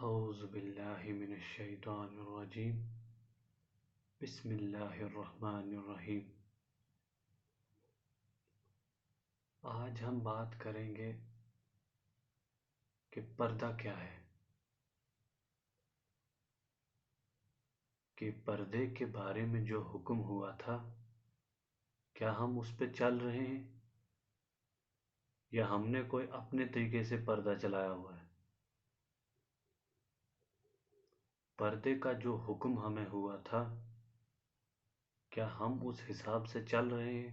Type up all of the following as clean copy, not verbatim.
اعوذ باللہ من الشیطان الرجیم بسم اللہ الرحمن الرحیم۔ آج ہم بات کریں گے کہ پردہ کیا ہے، کہ پردے کے بارے میں جو حکم ہوا تھا کیا ہم اس پہ چل رہے ہیں یا ہم نے کوئی اپنے طریقے سے پردہ چلایا ہوا ہے۔ پردے کا جو حکم ہمیں ہوا تھا کیا ہم اس حساب سے چل رہے ہیں؟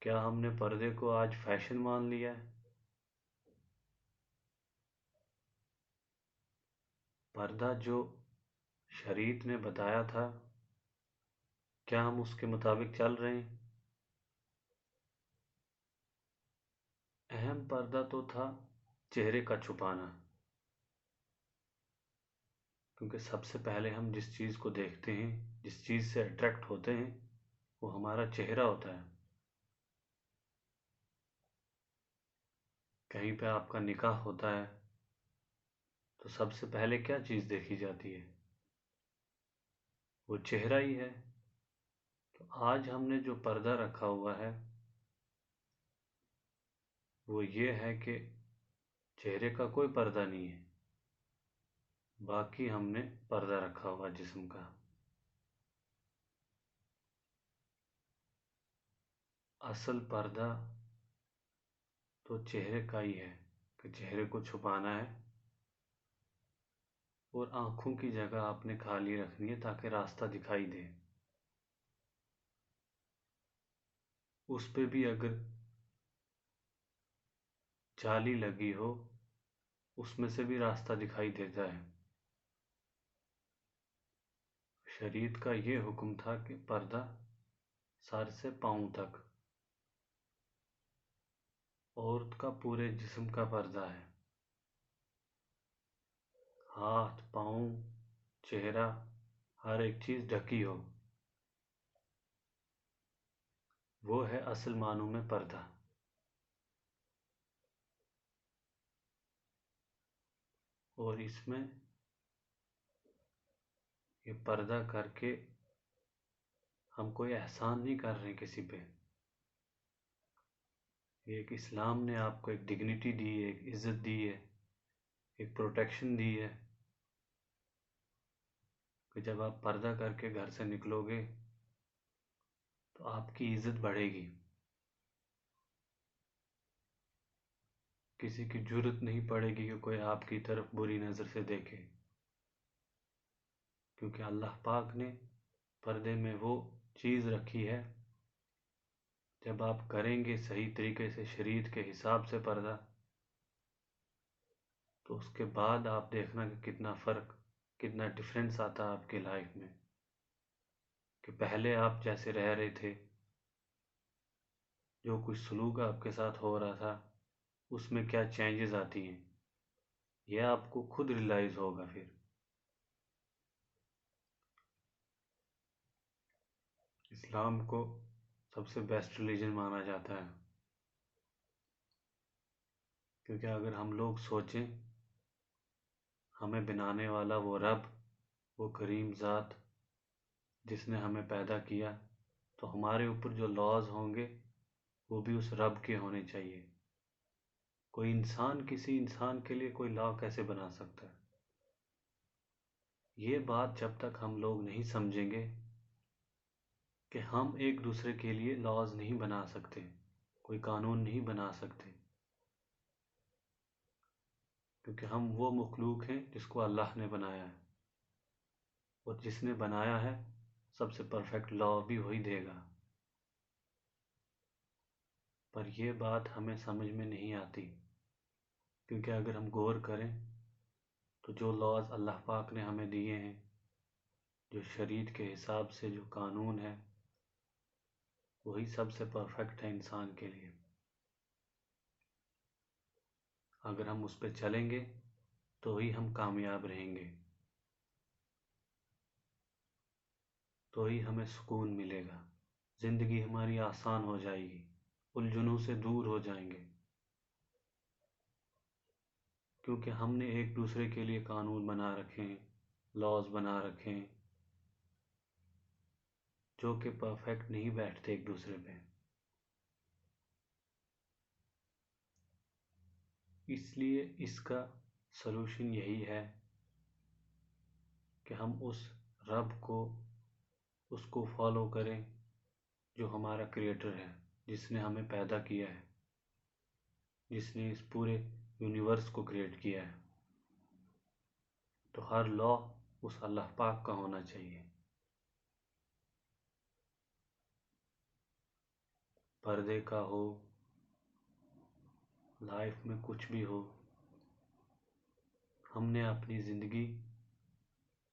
کیا ہم نے پردے کو آج فیشن مان لیا ہے؟ پردہ جو شریعت نے بتایا تھا کیا ہم اس کے مطابق چل رہے ہیں؟ اہم پردہ تو تھا چہرے کا چھپانا، کیونکہ سب سے پہلے ہم جس چیز کو دیکھتے ہیں، جس چیز سے اٹریکٹ ہوتے ہیں، وہ ہمارا چہرہ ہوتا ہے۔ کہیں پہ آپ کا نکاح ہوتا ہے تو سب سے پہلے کیا چیز دیکھی جاتی ہے؟ وہ چہرہ ہی ہے۔ تو آج ہم نے جو پردہ رکھا ہوا ہے وہ یہ ہے کہ چہرے کا کوئی پردہ نہیں ہے، باقی ہم نے پردہ رکھا ہوا جسم کا۔ اصل پردہ تو چہرے کا ہی ہے کہ چہرے کو چھپانا ہے، اور آنکھوں کی جگہ آپ نے خالی رکھنی ہے تاکہ راستہ دکھائی دے۔ اس پہ بھی اگر جالی لگی ہو اس میں سے بھی راستہ دکھائی دیتا ہے۔ شریعت کا یہ حکم تھا کہ پردہ سر سے پاؤں تک، عورت کا پورے جسم کا پردہ ہے، ہاتھ، پاؤں، چہرہ، ہر ایک چیز ڈھکی ہو، وہ ہے اصل معنوں میں پردہ۔ اور اس میں یہ پردہ کر کے ہم کوئی احسان نہیں کر رہے کسی پہ، ایک اسلام نے آپ کو ایک ڈگنیٹی دی ہے، ایک عزت دی ہے، ایک پروٹیکشن دی ہے کہ جب آپ پردہ کر کے گھر سے نکلو گے تو آپ کی عزت بڑھے گی، کسی کی جرت نہیں پڑے گی کہ کوئی آپ کی طرف بری نظر سے دیکھے، کیونکہ اللہ پاک نے پردے میں وہ چیز رکھی ہے، جب آپ کریں گے صحیح طریقے سے شریعت کے حساب سے پردہ تو اس کے بعد آپ دیکھنا کہ کتنا فرق، کتنا ڈفرینس آتا ہے آپ کی لائف میں، کہ پہلے آپ جیسے رہ رہے تھے، جو کچھ سلوک آپ کے ساتھ ہو رہا تھا اس میں کیا چینجز آتی ہیں، یہ آپ کو خود ریلائز ہوگا۔ پھر اسلام کو سب سے بیسٹ ریلیجن مانا جاتا ہے، کیونکہ اگر ہم لوگ سوچیں ہمیں بنانے والا وہ رب، وہ کریم ذات جس نے ہمیں پیدا کیا، تو ہمارے اوپر جو لاز ہوں گے وہ بھی اس رب کے ہونے چاہیے۔ کوئی انسان کسی انسان کے لیے کوئی لا کیسے بنا سکتا ہے؟ یہ بات جب تک ہم لوگ نہیں سمجھیں گے کہ ہم ایک دوسرے کے لیے لاز نہیں بنا سکتے، کوئی قانون نہیں بنا سکتے، کیونکہ ہم وہ مخلوق ہیں جس کو اللہ نے بنایا ہے، اور جس نے بنایا ہے سب سے پرفیکٹ لا بھی وہی دے گا۔ پر یہ بات ہمیں سمجھ میں نہیں آتی، کیونکہ اگر ہم غور کریں تو جو لاز اللہ پاک نے ہمیں دیے ہیں، جو شریعت کے حساب سے جو قانون ہے، وہی سب سے پرفیکٹ ہے انسان کے لیے۔ اگر ہم اس پہ چلیں گے تو ہی ہم کامیاب رہیں گے، تو ہی ہمیں سکون ملے گا، زندگی ہماری آسان ہو جائے گی، الجھنوں سے دور ہو جائیں گے۔ کیونکہ ہم نے ایک دوسرے کے لیے قانون بنا رکھے ہیں، لاز بنا رکھے ہیں، جو کہ پرفیکٹ نہیں بیٹھتے ایک دوسرے پہ۔ اس لیے اس کا سلوشن یہی ہے کہ ہم اس رب کو، اس کو فالو کریں جو ہمارا کریٹر ہے، جس نے ہمیں پیدا کیا ہے، جس نے اس پورے یونیورس کو کریٹ کیا ہے۔ تو ہر لا اس اللہ پاک کا ہونا چاہیے۔ پردے کا ہو، لائف میں کچھ بھی ہو، ہم نے اپنی زندگی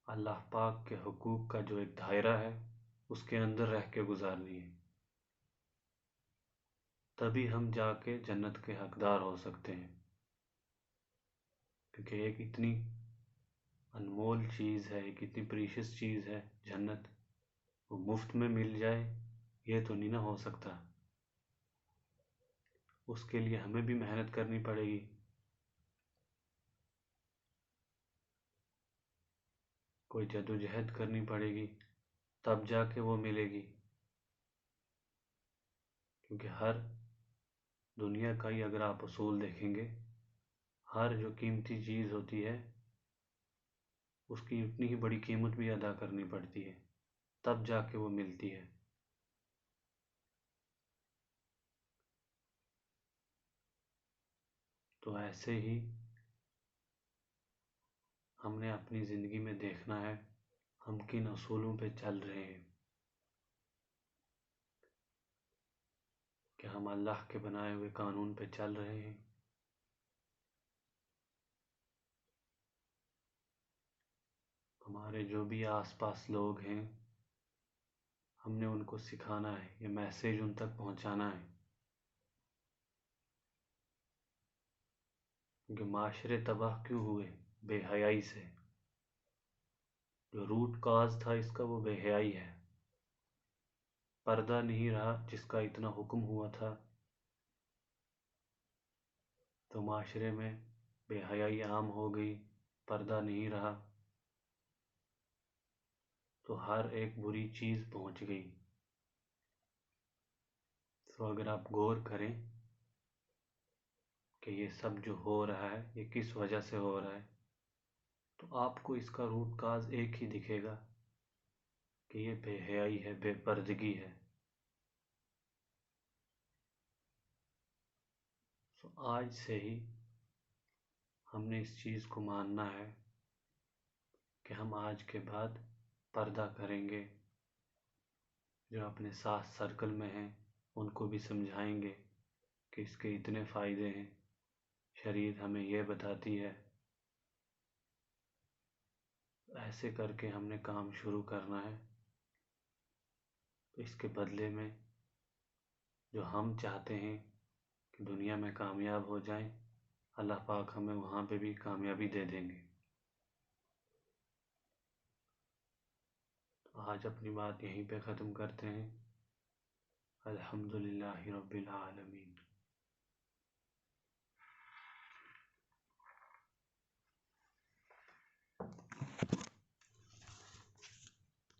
اللہ پاک کے حقوق کا جو ایک دائرہ ہے اس کے اندر رہ کے گزارنی ہے، تبھی ہم جا کے جنت کے حقدار ہو سکتے ہیں۔ کیونکہ ایک اتنی انمول چیز ہے، ایک اتنی پریشس چیز ہے جنت، وہ مفت میں مل جائے یہ تو نہیں نہ ہو سکتا۔ اس کے لیے ہمیں بھی محنت کرنی پڑے گی، کوئی جدوجہد کرنی پڑے گی، تب جا کے وہ ملے گی۔ کیونکہ ہر دنیا کا ہی اگر آپ اصول دیکھیں گے، ہر جو قیمتی چیز ہوتی ہے اس کی اتنی ہی بڑی قیمت بھی ادا کرنی پڑتی ہے، تب جا کے وہ ملتی ہے۔ تو ایسے ہی ہم نے اپنی زندگی میں دیکھنا ہے ہم کن اصولوں پہ چل رہے ہیں، کہ ہم اللہ کے بنائے ہوئے قانون پہ چل رہے ہیں، ہمارے جو بھی آس پاس لوگ ہیں ہم نے ان کو سکھانا ہے، یہ میسیج ان تک پہنچانا ہے۔ کیونکہ معاشرے تباہ کیوں ہوئے؟ بے حیائی سے۔ جو روٹ کاز تھا اس کا وہ بے حیائی ہے۔ پردہ نہیں رہا جس کا اتنا حکم ہوا تھا، تو معاشرے میں بے حیائی عام ہو گئی، پردہ نہیں رہا، تو ہر ایک بری چیز پہنچ گئی۔ تو اگر آپ غور کریں کہ یہ سب جو ہو رہا ہے یہ کس وجہ سے ہو رہا ہے، تو آپ کو اس کا روٹ کاز ایک ہی دکھے گا کہ یہ بے حیائی ہے، بے پردگی ہے۔ تو آج سے ہی ہم نے اس چیز کو ماننا ہے کہ ہم آج کے بعد پردہ کریں گے، جو اپنے ساتھ سرکل میں ہیں ان کو بھی سمجھائیں گے کہ اس کے اتنے فائدے ہیں، شریعت ہمیں یہ بتاتی ہے۔ ایسے کر کے ہم نے کام شروع کرنا ہے۔ تو اس کے بدلے میں جو ہم چاہتے ہیں کہ دنیا میں کامیاب ہو جائیں، اللہ پاک ہمیں وہاں پہ بھی کامیابی دے دیں گے۔ تو آج اپنی بات یہیں پہ ختم کرتے ہیں۔ الحمدللہ رب العالمین۔